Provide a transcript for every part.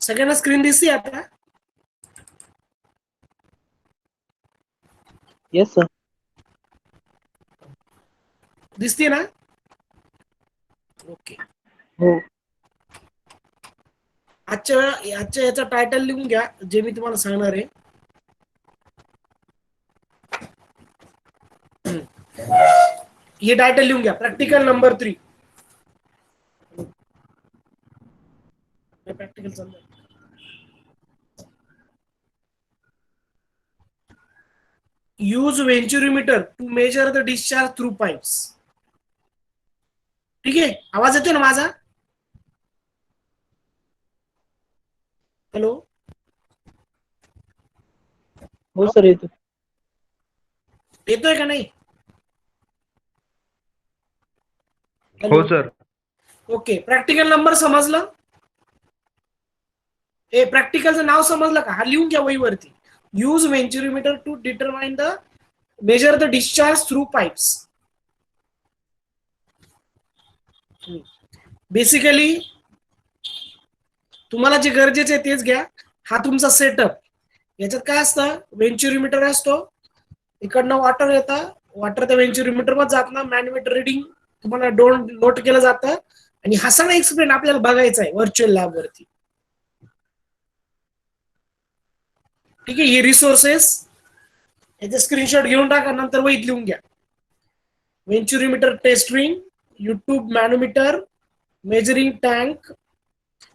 सगळ्यांना स्क्रीन दिसते आता? Yes sir. दिसते ना? ओके. हो. आजच्या याचा टायटल लिहून घ्या जे मी तुम्हाला सांगणार आहे. हे टायटल लिहून घ्या, प्रॅक्टिकल नंबर 3. प्रॅक्टिकल चालू आहे. Use venturimeter to measure the discharge through pipes. ठीक आहे, आवाज येतोय ना माझा? हॅलो. हो सर येतो. येतोय का नाही? हो सर. ओके, प्रॅक्टिकल नंबर समजलं? हे प्रॅक्टिकलचं नाव समजलं का? हा लिहून घ्या वहीवरती. Use venturimeter to determine the measure the discharge through pipes. Basically तुम्हाला जे गरजेचे आहे तेच घ्या. हा तुमचा सेटअप. याच्यात काय असतं, वेंचुरीमीटर असतो, इकडनं वॉटर येतं, वॉटर त्या वेंचुरीमीटर मध्ये जात ना, मॅनोमीटर रिडिंग तुम्हाला नोट केलं जातं, आणि हा सगळा एक्सपेरिमेंट आपल्याला बघायचा आहे व्हर्च्युअल लॅब वरती. ठीक आहे, हे रिसोर्सेस याचे स्क्रीनशॉट घेऊन टाका, नंतर वहीत लिहून घ्या. Venturimeter test ring, U tube manometer, measuring tank,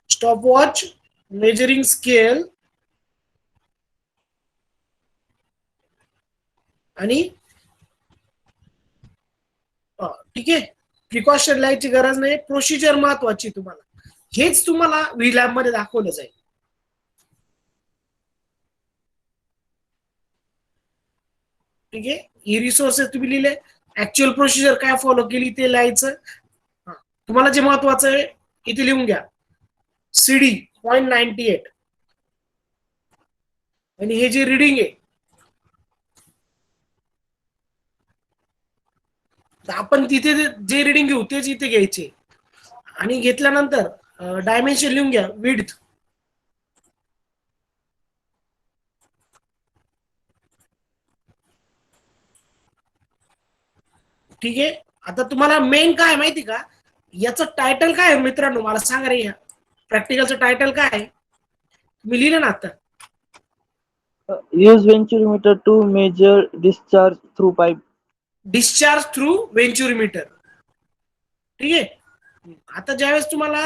stopwatch, measuring scale, आणि ठीक आहे, प्रिकॉशन लिहायची गरज नाही, प्रोसिजर महत्वाची तुम्हाला. हेच तुम्हाला व्ही लॅब मध्ये दाखवलं जाईल. ठीक आहे, ही रिसोर्सेस तुम्ही लिहिले, ऍक्च्युअल प्रोसिजर काय फॉलो केली ते लिहायचं. तुम्हाला जे महत्वाचं आहे इथे लिहून घ्या, सीडी 0.98, आणि हे जे रिडिंग आहे आपण तिथे जे रिडिंग घेऊ तेच इथे घ्यायचे, आणि घेतल्यानंतर डायमेन्शन लिहून घ्या, विड्थ. ठीक आहे, आता तुम्हाला मेन काय माहिती का, याचं टायटल काय आहे मित्रांनो, मला सांगा रे. प्रॅक्टिकलचं टायटल काय आहे तुम्ही लिहिलं ना आता? Use venturimeter to measure discharge through pipe. Discharge through venturimeter. ठीक आहे, आता ज्यावेळेस तुम्हाला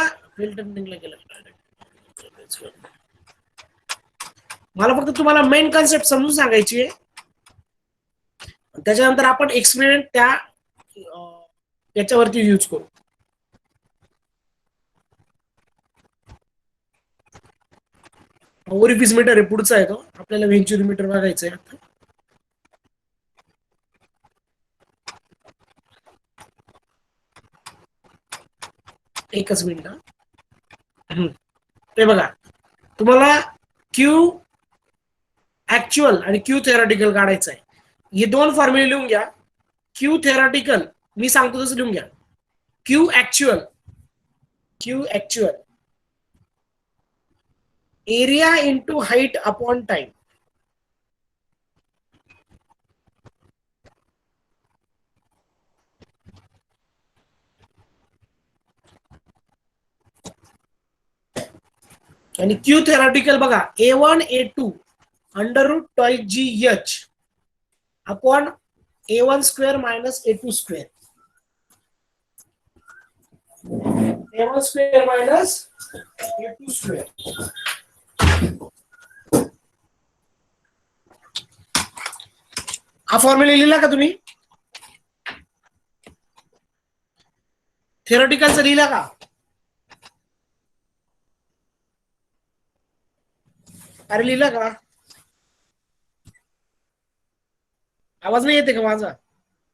मला फक्त तुम्हाला मेन कन्सेप्ट समजून सांगायची आहे, त्याच्यानंतर आपण एक्सपेरिमेंट त्या याच्यावरती यूज करू. ओरिफिस मीटर आहे पुढचा आहे, तो आपल्याला वेंचुरीमीटर बघायचं आहे आता. एकच मिनिट. ते बघा, तुम्हाला क्यू ऍक्च्युअल आणि क्यू थेरॉटिकल काढायचं आहे. हे दोन फॉर्म्युले लिहून घ्या. क्यू थेरॉटिकल मी सांगतो तसं लिहून घ्या. Q actual area into height upon time. आणि क्यू थेरॉटिकल बघा, A1 A2 अंडर रूट टॉय GH upon A1 square minus A2 square. A1 square minus A2 square. हा फॉर्म्युला लिहिला का तुम्ही? थेरॉटिकलचा लिहिला का? अरे लिहिला का? आवाज नाही येते का माझा?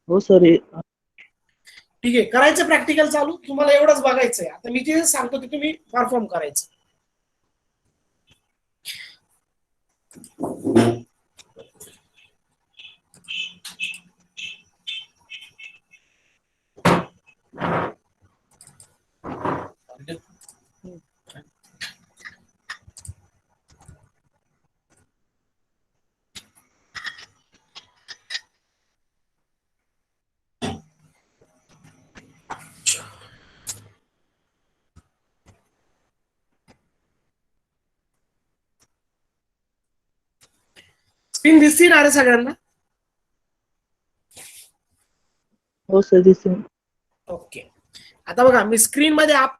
हो सर. ठीक आहे, करायचं प्रॅक्टिकल चालू. तुम्हाला एवढंच बघायचंय. आता मी जे सांगतो ते तुम्ही परफॉर्म करायचं. स्क्रीन दिसते ना रे सगळ्यांना? हो सर दिसेल. ओके. आता बघा मी स्क्रीन मध्ये आपले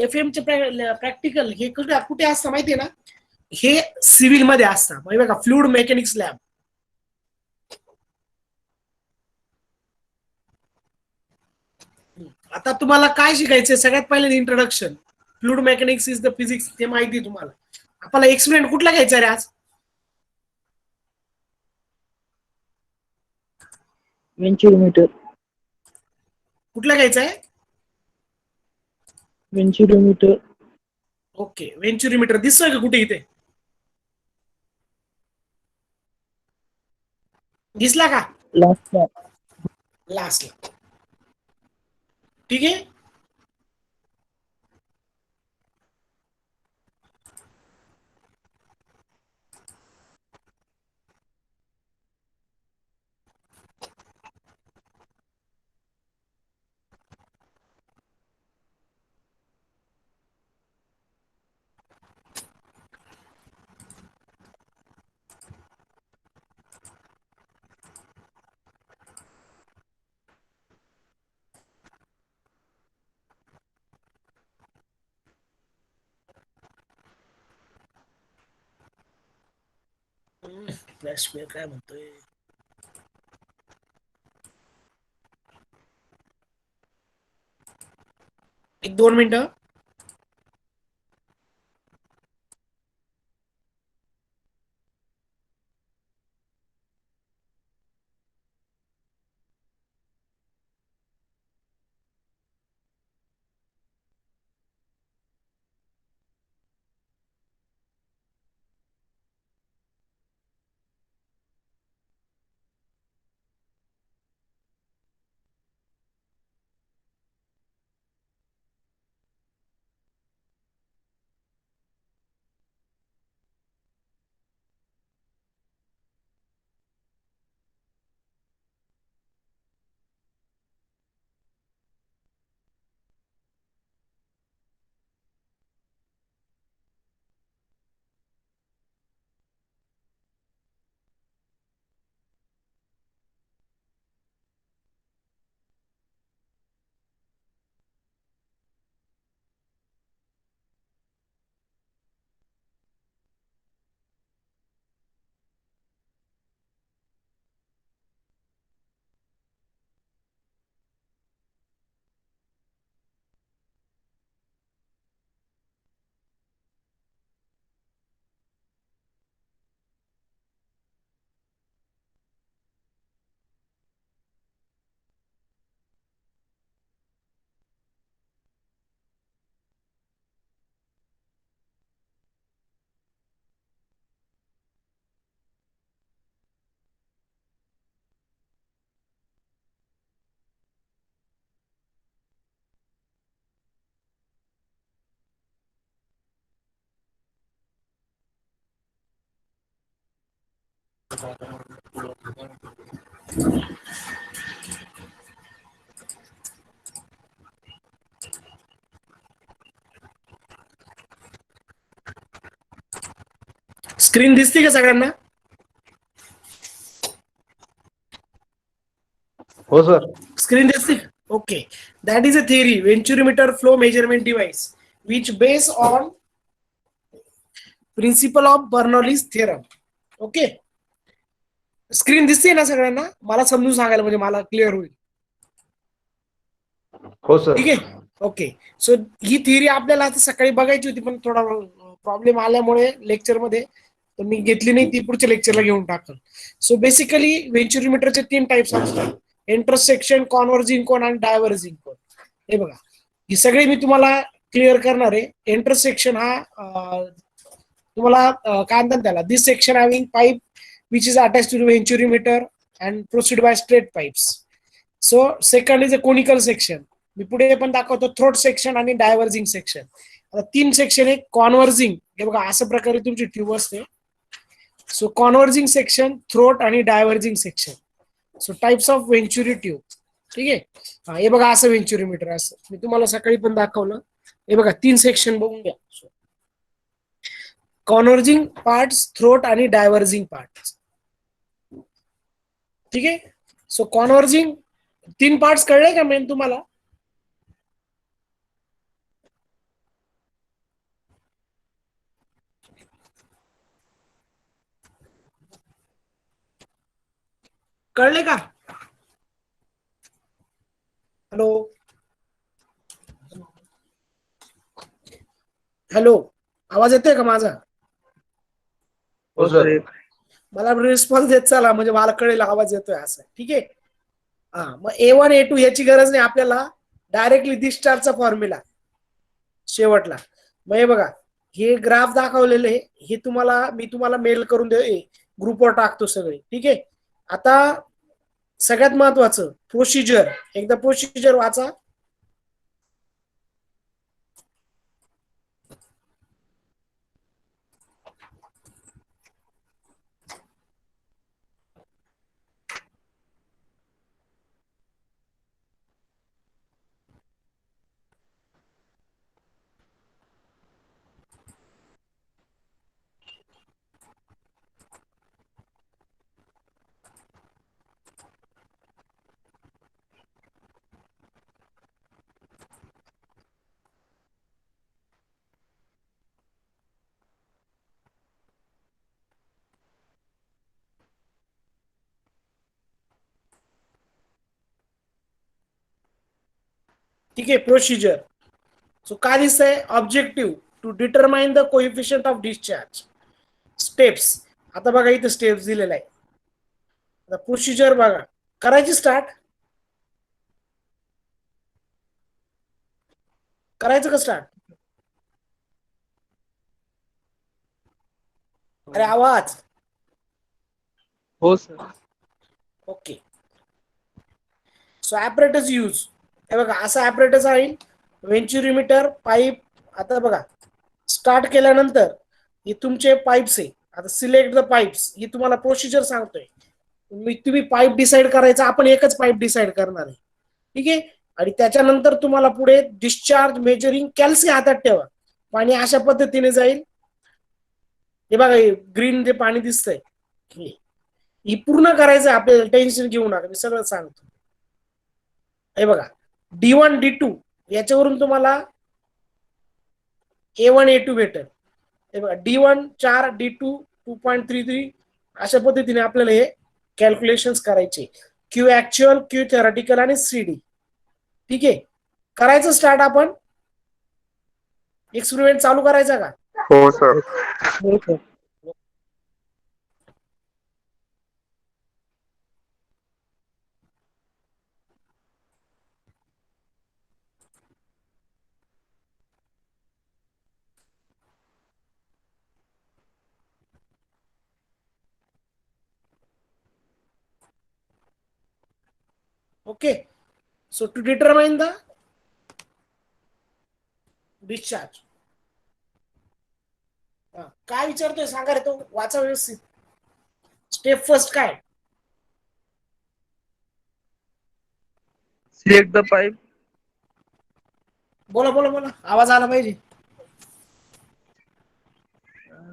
FM चे प्रॅक्टिकल हे कुठे असतं माहितीये ना? हे सिव्हिल मध्ये असतं. म्हणजे बघा फ्लुइड मेकॅनिक्स लॅब. आता तुम्हाला काय शिकायचंय? सगळ्यात पहिले introduction. Fluid mechanics is the physics, ते माहिती तुम्हाला. आपल्याला एक्सपेरिमेंट कुठला घ्यायचा रे आज? वेंच्युरोमीटर. कुठला घ्यायचा आहे? वेंच्युरोमीटर. ओके. वेंच्युरीमीटर दिसतोय का कुठे इथे? दिसला का? लास्टला. लास्टला. ठीक आहे. फ्लॅश काय म्हणतोय? एक 2 मिनिटं. स्क्रीन दिसते का सगळ्यांना? हो सर. स्क्रीन दिसते? Okay. That is a theory, Venturimeter flow measurement device, which based on principle of Bernoulli's theorem. Okay. Screen दिसते ना सगळ्यांना? मला समजून सांगायला म्हणजे मला क्लिअर होईल. हो सर. ठीक आहे. ओके. सो ही थिअरी आपल्याला आता सकाळी बघायची होती, पण थोडा प्रॉब्लेम आल्यामुळे लेक्चरमध्ये तर मी घेतली नाही, ती पुढच्या लेक्चरला घेऊन टाकतो. सो बेसिकली वेंच्युरीमीटरचे 3 टाइप्स असतात: इंटरसेक्शन, कॉन्व्हर्जिंग कोन आणि डायव्हर्जिंग कोन. हे बघा, ही सगळी मी तुम्हाला क्लिअर करणार आहे. इंटरसेक्शन हा तुम्हाला काय म्हणतात त्याला, this section having pipe which is attach to venturimeter and proceed by straight pipes. So second is a conical section. मी पुढे पण दाखवतो थ्रोट सेक्शन आणि डायव्हर्जिंग सेक्शन. आता 3 सेक्शन आहे. कॉन्व्हर्जिंग, हे बघा अशा प्रकारे तुमची ट्यूब असते. सो कॉन्व्हर्जिंग सेक्शन, थ्रोट आणि diverging section. So types of venturi tube. ठीक आहे. हे बघा असं वेंच्युरीमीटर असं मी तुम्हाला सकाळी पण दाखवलं. हे बघा 3 सेक्शन बघून घ्या. कॉन्व्हर्जिंग पार्ट्स, थ्रोट आणि डायव्हर्जिंग पार्ट्स. ठीक आहे. सो कॉन्व्हर्जिंग 3 पार्ट्स कळले का मेन तुम्हाला? कळले का? हॅलो हॅलो, आवाज येतोय का माझा? हो सर. मला रिस्पॉन्स देत चला, म्हणजे मला कळेल आवाज येतोय असं. ठीक आहे. हा, मग A1 A2 याची गरज नाही आपल्याला, डायरेक्टली डिस्चार्जचा फॉर्म्युला शेवटला. मग हे बघा, हे ग्राफ दाखवलेले हे मी तुम्हाला मेल करून ग्रुपवर टाकतो सगळे. ठीक आहे. आता सगळ्यात महत्वाचं प्रोसिजर, एकदा प्रोसिजर वाचा. ठीक आहे. प्रोसिजर. सो काय दिसतंय? Objective to determine the coefficient of discharge. Steps. आता बघा इथे स्टेप्स दिलेला आहे. आता प्रोसिजर बघा, करायची स्टार्ट. करायचं का स्टार्ट? अरे आवाज. हो सर. ओके. So ऍपरेटस use. हे बघा, असं ऍपरेटस आहे. वेंच्युरीमीटर, पाईप. आता बघा, स्टार्ट केल्यानंतर हे तुमचे पाईप्स आहे. आता सिलेक्ट द पाईप्स, ही तुम्हाला प्रोसिजर सांगतोय. तुम्ही पाईप डिसाईड करायचा, आपण एकच पाईप डिसाईड करणार आहे. ठीक आहे. आणि त्याच्यानंतर तुम्हाला पुढे डिस्चार्ज मेजरिंग कॅल्सी हातात ठेवा. पाणी अशा पद्धतीने जाईल. हे बघा, ग्रीन जे पाणी दिसतंय ही पूर्ण करायचं आपल्याला. टेन्शन घेऊ नका, मी सगळं सांगतो. हे बघा, D1 D2 याच्यावरून तुम्हाला A1 A2 भेटेल. हे बघा, D1 4, D2 2.33 अशा पद्धतीने आपल्याला हे कॅल्क्युलेशन करायचे. क्यू ऍक्च्युअल, क्यू थेरॉटिकल आणि CD. ठीक आहे. करायचं स्टार्ट. आपण एक्सपेरिमेंट चालू करायचा का? हो सर. हो sir. Okay. So to determine the discharge. काय विचारतोय सांगा रे तो, वाचा व्यवस्थित. स्टेप फर्स्ट काय? Select the pipe. बोला बोला बोला, आवाज आला पाहिजे.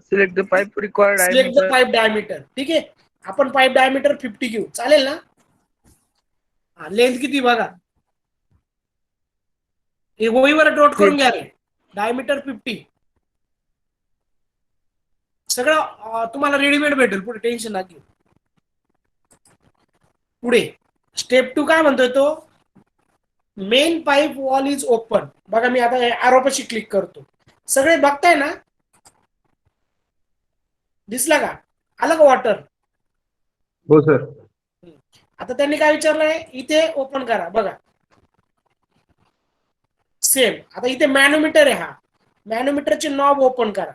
Select the pipe required select the diameter. Pipe diameter. ठीक आहे. आपण पाईप डायमीटर 50 घेऊ, चालेल ना? लेंथ किती बघा, हे वहीवर नोट करून घ्या रे. डायमीटर 50. सगळं तुम्हाला रेडीमेड भेटेल पुढे, टेन्शन नका घेऊ. पुढे स्टेप 2 काय म्हणतोय तो? Main pipe wall is open. बघा, मी आता आरोपाशी क्लिक करतो. सगळे बघताय ना? दिसला का? आलं का वॉटर? हो सर. आता त्यांनी काय विचारलंय, इथे ओपन करा. बघा, सेम. आता इथे मॅनोमीटर आहे, हा मॅनोमीटरचे नॉब ओपन करा.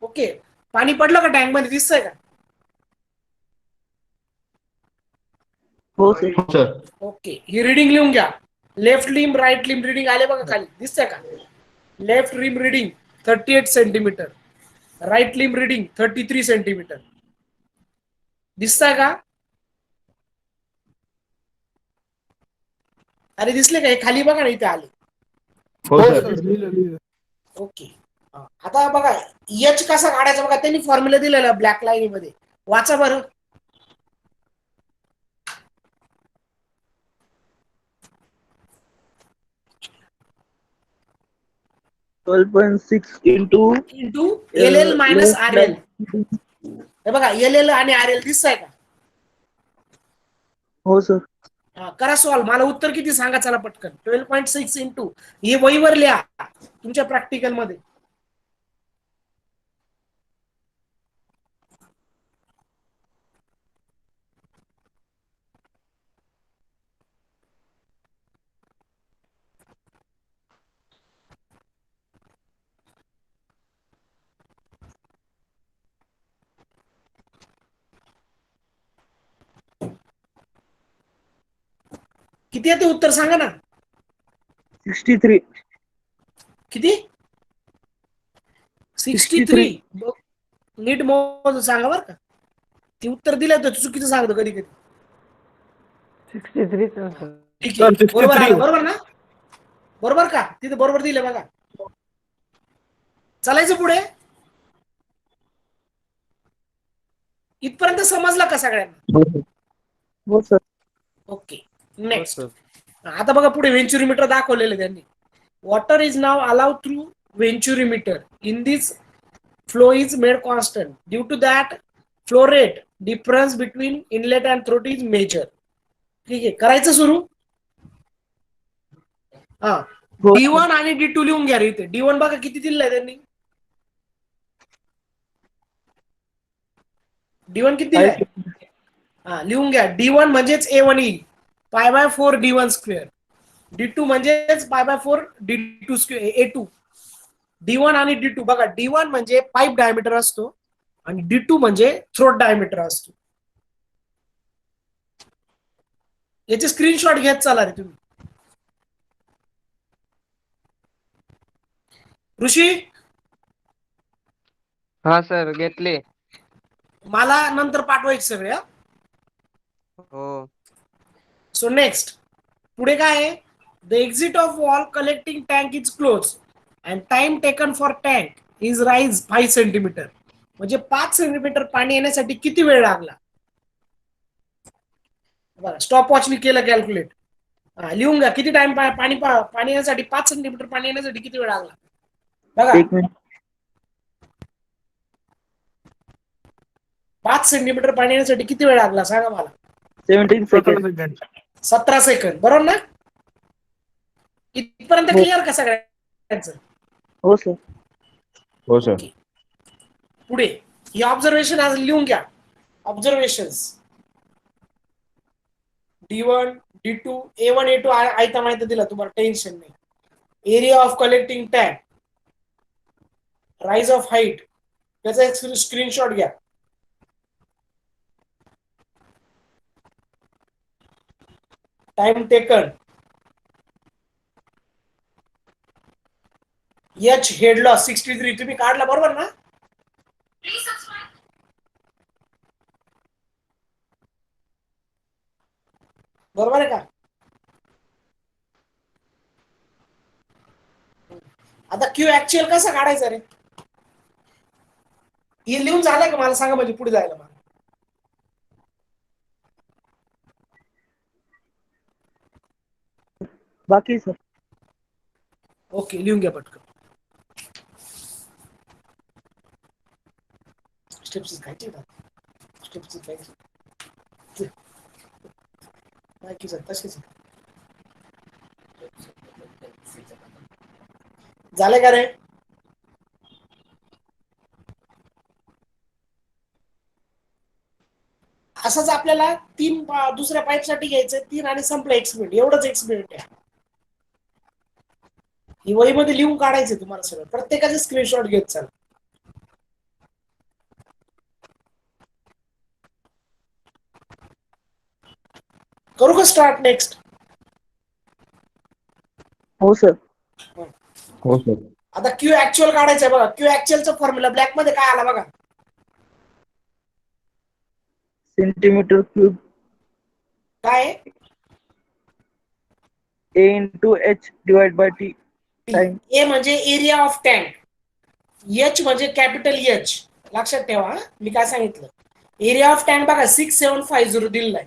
ओके. पाणी पडलं का टँक मध्ये? दिसतंय का? हो सर. हो सर. ओके. ही रिडिंग लिहून घ्या. लेफ्ट लिम, राईट लिम रिडिंग आले बघा खाली, दिसतंय का? लेफ्ट लिम रिडिंग 38 सेंटीमीटर, राईट लिम रिडिंग 33 सेंटीमीटर. दिसतंय का? अरे दिसले का? हे खाली बघा ना, इथे आले. हो सर. ओके. आता बघा एच कसा काढायचा बघा, त्यांनी फॉर्म्युला दिलेला ब्लॅक लाईन मध्ये. वाचा बरं. 12.6 into into L L minus less R L. than- हे बघा एल एल आणि आर एल दिसतंय का? हो सर. करा सॉल्व. मला उत्तर किती सांगा चला पटकन. 12.6 इंटू, हे वहीवर लिहा तुमच्या प्रॅक्टिकल मध्ये. किती येते उत्तर सांगा ना. 63. किती? 63. नीट मोज सांगा बरं का. ती उत्तर दिलं तर चुकीचं सांगतो कधी कधी. 63 ठीक आहे. Sir, 63. बरोबर आलं, बरोबर ना? बरोबर का? तिथे बरोबर दिलं बघा. चालायचं पुढे. इथपर्यंत समजला का सगळ्यांना? हो सर. ओके. नेक्स्ट. आता बघा पुढे व्हेंचुरीमीटर दाखवलेलं त्यांनी. Water is now allowed through venturimeter. In this flow is made constant. Due to that flow rate difference between inlet and throat is measure. ठीक आहे, करायचं सुरू. हा, हो D1 आणि D2 लिहून घ्या रे इथे. D1 बघा किती दिलंय त्यांनी. D1 किती दिलंय? हा, लिहून घ्या. D1 म्हणजेच A1 येईल, π/4 D1 स्क्वेअर. D2 म्हणजेच π/4 D2 स्क्वेअर A2. D1 आणि D2 बघा. D1 म्हणजे पाईप डायमीटर असतो आणि D2 म्हणजे थ्रोट डायमीटर असतो. याचे स्क्रीनशॉट घेत चला रे तुम्ही. ऋषी, हा सर घेतले. मला नंतर पाठवायचे सगळे. हो. सो नेक्स्ट पुढे काय आहे? The exit of wall collecting tank is close and time taken for tank is rise 5 centimetre. म्हणजे 5 सेंटीमीटर पाणी येण्यासाठी किती वेळ लागला? बघा, स्टॉप वॉचनी केलं कॅल्क्युलेट. लिहून घ्या किती टाइम पाणी येण्यासाठी, 5 सेंटीमीटर पाणी येण्यासाठी किती वेळ लागला बघा. 1 मिनिट. 5 सेंटीमीटर पाणी येण्यासाठी किती वेळ लागला सांगा मला. 17 सेकंड. 17 सेकंद. बरोबर ना? इथपर्यंत हो. क्लिअर का सगळ्यांचं? हो सर. हो सर. ओके. पुढे ही ऑब्झर्वेशन आज लिहून घ्या. Observations D1, D2, A1, A2 आयता माहिती दिला तुम्हाला, टेन्शन नाही. Area of collecting tank, rise of height, त्याचा एक स्क्रीनशॉट घ्या. Time taken, H head loss 63 तुम्ही काढला बरोबर ना? बरोबर आहे का? आता क्यू ऍक्च्युअल कसा काढायचा रे? हे लिहून झालंय का मला सांगा, म्हणजे पुढे जायला मला. बाकी सर. ओके, लिहून घ्या पटकन. स्टेप्स खायचे का? स्टेप्स खायचे बाकीच तसेच झाले का रे? असंच आपल्याला 3 दुसऱ्या पाईप साठी घ्यायचं. 3 आणि संपलं एक्सपेरिमेंट. एवढंच एक्सपेरिमेंट आहे. ही वहीमध्ये लिहून काढायचं तुम्हाला सगळं. प्रत्येकाचे स्क्रीनशॉट घेत चाल. करू का स्टार्ट नेक्स्ट? हो सर. हो सर. आता क्यू ऍक्च्युअल काढायचं बघा. क्यू ऍक्च्युअलचा फॉर्म्युला ब्लॅक मध्ये काय आला बघा. Centimetre cube. काय आहे? A into H divided by T time. ए म्हणजे एरिया ऑफ टँक, एच म्हणजे कॅपिटल एच. लक्षात ठेवा मी काय सांगितलं. एरिया ऑफ टँक बघा 6750 दिलाय.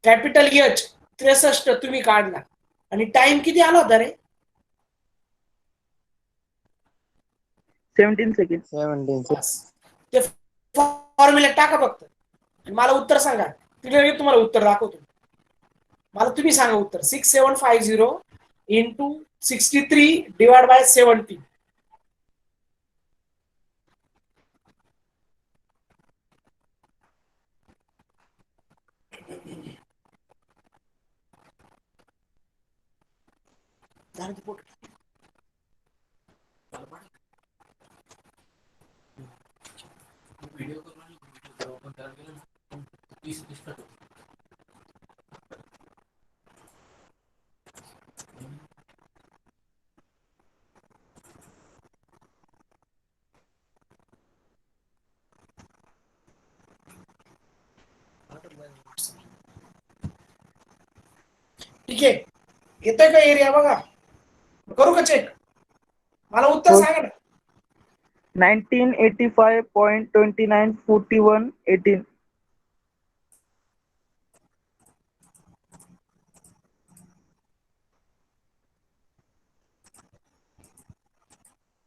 कॅपिटल एच 63 तुम्ही काढला आणि टाइम किती आला होता रे? 17 seconds. 17. ते फॉर्म्युला टाका फक्त आणि मला उत्तर सांगा. तिथे तुम्हाला उत्तर दाखवतो. मला तुम्ही सांगा उत्तर. 6750 इंटू 63 डिवाइड बाय 70. ठीक आहे, येतोय का एरिया बघा. करू का चेक? मला उत्तर हो. सांगा ना. 1985.294118.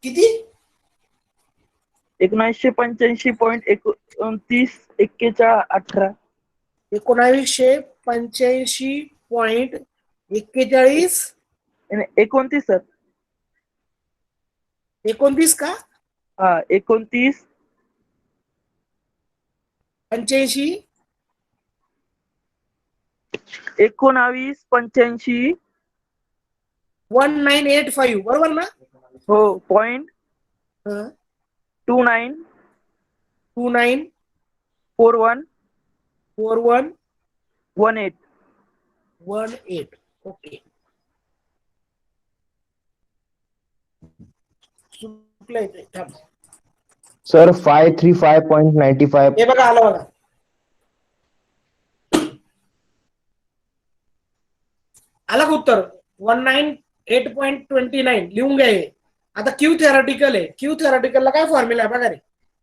किती? 1985.294118. 1985.41 29 सर. 29 का? हा 29 85 19 85 1985 बरोबर ना? हो पॉइंट 29 29 41 41 18. 18. ओके, चुकलंय ते. थांब. सर 535.95. हे बघा आलं बघा. आलं का उत्तर? 198.29 लिहून घ्या हे. आता क्यू थेरॉटिकल आहे. क्यू थेरॉटिकलला काय फॉर्म्युला आहे बघा रे.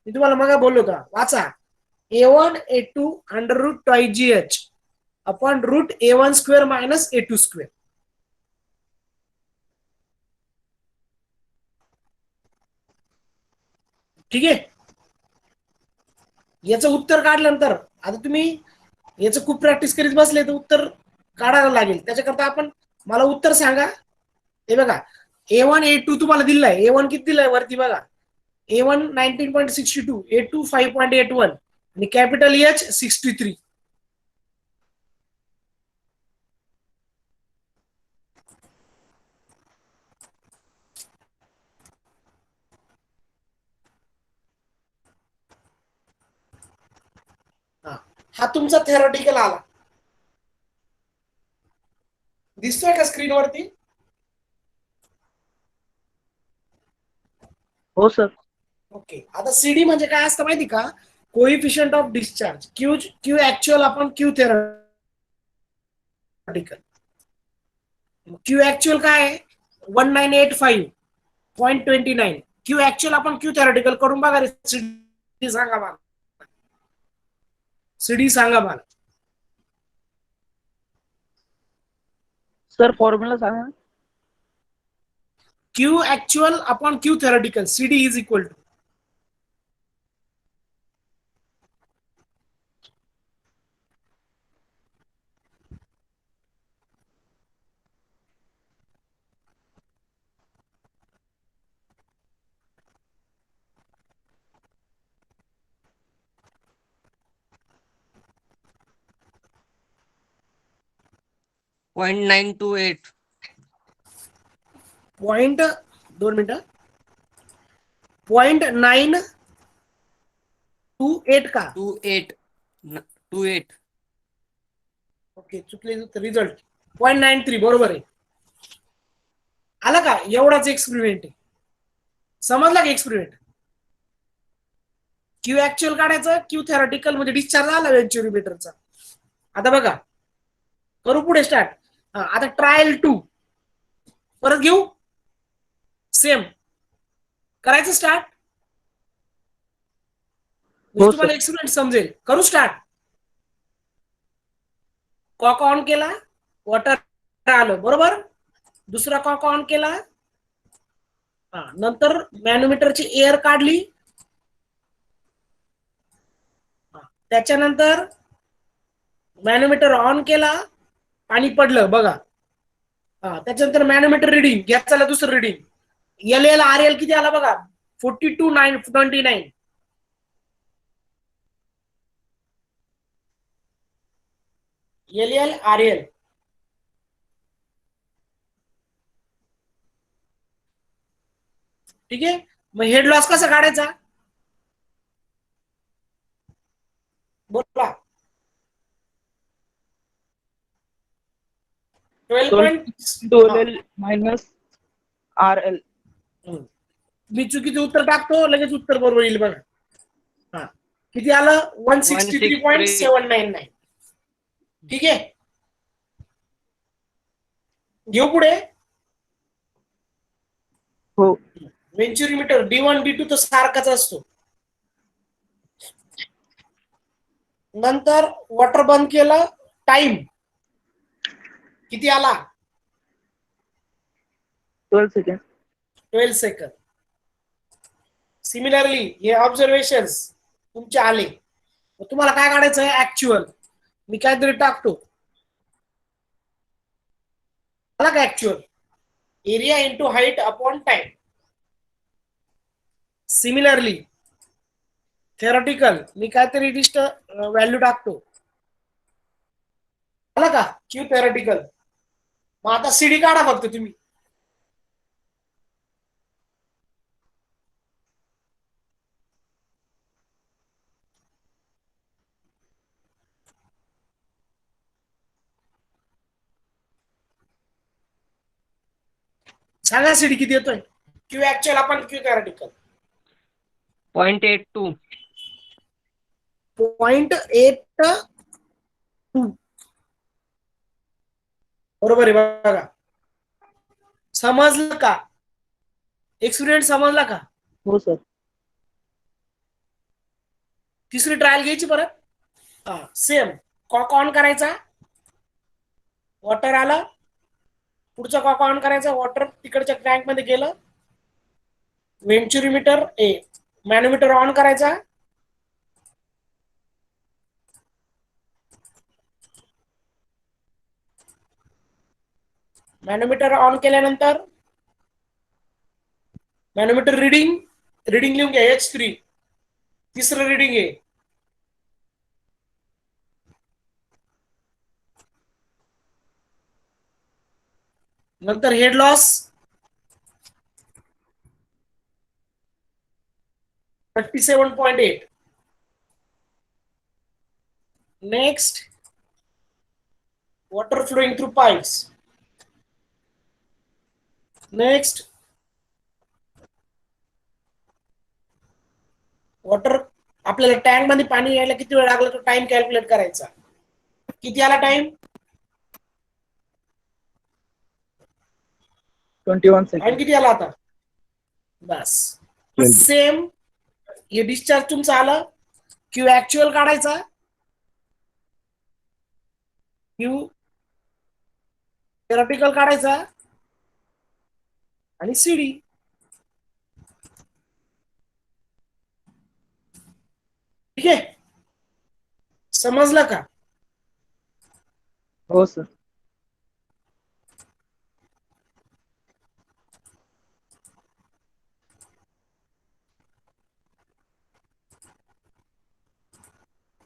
मी तुम्हाला मग बोललो होता, वाचा. A1 A2 under root twice GH upon root A1 square minus A2 square. ठीक आहे. याचं उत्तर काढल्यानंतर आता तुम्ही याचं खूप प्रॅक्टिस करीत बसले तर उत्तर काढायला लागेल. त्याच्याकरता आपण मला उत्तर सांगा. हे बघा A1 A2 तुम्हाला दिलाय. A1 किती दिलाय वरती बघा. A1 19.62, A2 5.81 आणि कॅपिटल H 63. हा तुमचा थेरॉटिकल आला. दिसतोय का स्क्रीनवरती? हो सर. ओके. आता सीडी म्हणजे काय असतं माहिती का? Coefficient of discharge. Q Q actual आपण क्यू थेरॉटिकल. क्यू ऍक्च्युअल काय आहे? 1985.29. क्यू ऍक्च्युअल आपण क्यू थेरॉटिकल करून बघा रे. सीडी सांगा मला. सीडी सांगा मला. सर फॉर्म्युला सांगा. Q actual upon Q theoretical. CD is equal to .928. 2 मिनिटं. 0.928 का? 28. 28. ओके, चुकले रिझल्ट. 0.93 बरोबर आहे. आला का? एवढाच एक्सपेरिमेंट आहे. समजला का एक्सपेरिमेंट? क्यू ऍक्च्युअल काढायचं, क्यू थेरॉटिकल म्हणजे डिस्चार्ज आला व्हेंच्युरीमीटरचा. आता बघा, करू पुढे स्टार्ट. आता ट्रायल 2 परत घेऊ. सेम करायचं स्टार्ट. हो तुम्हाला सर. एक्सपेरिमेंट समजेल. करू स्टार्ट. कॉक ऑन केला, वॉटर आलं बरोबर. दुसरा कॉक ऑन केला, नंतर मॅनोमीटरची एअर काढली, त्याच्यानंतर मॅनोमीटर ऑन केला, पाणी पडलं बघा. त्याच्यानंतर मॅनोमीटर रिडिंग घ्या. चला दुसरं रिडिंग. एल आर एल किती आला बघा, 42,929. L R L. ठीक आहे. मग हेड लॉस कसा काढायचा बोला. 12. Minus R L. मी चुकीचं उत्तर टाकतो, लगेच उत्तर बरोबर येईल बघा. किती आलं, 163.799. ठीक आहे. घेऊ पुढे. हो वेंचुरीमीटर D1 D2 तर सारखाच असतो. नंतर वॉटर बंद केलं, टाइम किती आला, 12 सेकंड. 12 सेकंद. सिमिलरली हे ऑब्झर्वेशन्स तुमचे आले. तुम्हाला काय काढायचं आहे, ऍक्च्युअल. मी काहीतरी टाकतो, आला का actual. Area into height upon time. Similarly theoretical मी काहीतरी लिस्ट व्हॅल्यू टाकतो, आला का क्यू थेरॉटिकल. मग आता सीडी काढा फक्त तुम्ही. सांगा सीडी किती येतोय. क्यू ऍक्च्युअल आपण क्यू थेरॉटिकल 0.82. 0.82 बरोबर आहे बघा. समजलं का, एक्सपिरियन्स समजला का. हो सर. तिसरी ट्रायल घ्यायची परत. सेम कॉक ऑन करायचा, वॉटर आलं. पुढचा कॉक ऑन करायचा, वॉटर तिकडच्या टँक मध्ये गेलं. वेंचुरीमीटर मॅनोमीटर ऑन करायचा, मॅनोमीटर ऑन केल्यानंतर मॅनोमीटर रिडिंग लिहून घ्या, H3. तिसरं रिडिंग आहे. नंतर head loss 37.8. Next water flowing through pipes. Next water, आपल्याला टँक मध्ये पाणी यायला किती वेळ लागला तो टाइम कॅल्क्युलेट करायचा. किती आला टाइम, 21 टाइम सेकंड. किती आला आता. बस सेम हे डिस्चार्ज तुमचं आलं. क्यू ऍक्च्युअल काढायचा, क्यू थेरॉटिकल काढायचा आणि सीडी. ठीक आहे. समजलं का. हो सर.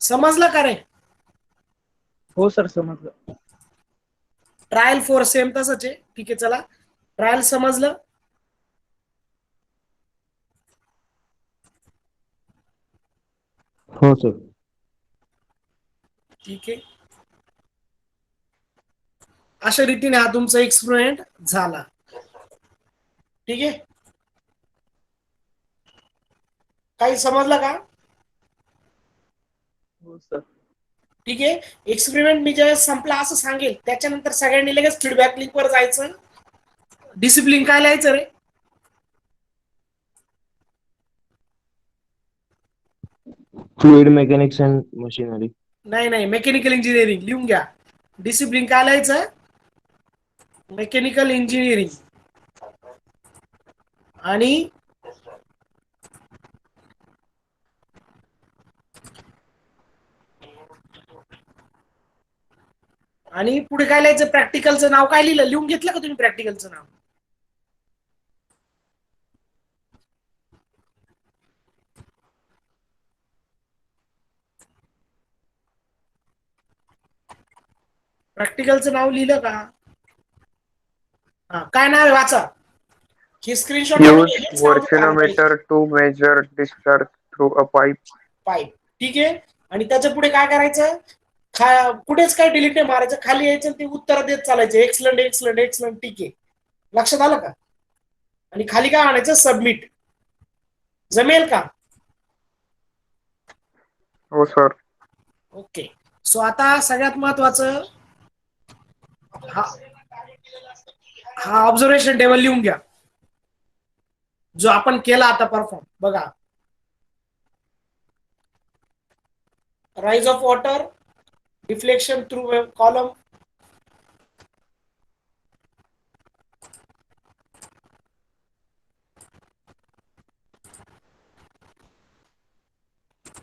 समजलं का रे. हो सर समजलं. ट्रायल 4 सेम तसंच आहे. ठीक आहे, चला ट्रायल समजलं. हो सर. ठीक आहे. अशा रीतीने हा तुमचा एक्सपेरिमेंट झाला. ठीक आहे. काही समजलं का. हो सर. ठीक आहे. एक्सपेरिमेंट मी जेव्हा संपला असं सांगेल त्याच्यानंतर सगळ्यांनी लगेच फीडबॅक लिंक वर जायचं. डिसिप्लिन काय लिहायचं रे? Fluid mechanics and machinery. नाही, मेकॅनिकल इंजिनिअरिंग लिहून घ्या. डिसिप्लिन काय लिहायचं? Mechanical engineering. आणि पुढे काय लिहायचं? प्रॅक्टिकलचं नाव काय लिहिलं? लिहून घेतलं का तुम्ही प्रॅक्टिकलचं नाव? प्रॅक्टिकलचं नाव लिहिलं का? काय नाव आहे वाचा. ही screenshot Use volcanometer to measure discharge through a pipe. Pipe. ठीक आहे. आणि त्याच्या पुढे काय करायचं? कुठेच काय डिलीट नाही मारायचं, खाली यायचं ते उत्तर देत चालायचं. Excellent excellent excellent. ठीक आहे, लक्षात आलं का? आणि खाली काय आणायचं? सबमिट. जमेल का? हो सर. ओके. सो आता सगळ्यात महत्वाचं हा ऑब्झर्वेशन टेबल लिहून घ्या जो आपण केला आता परफॉर्म. बघा, rise of water, deflection through a column,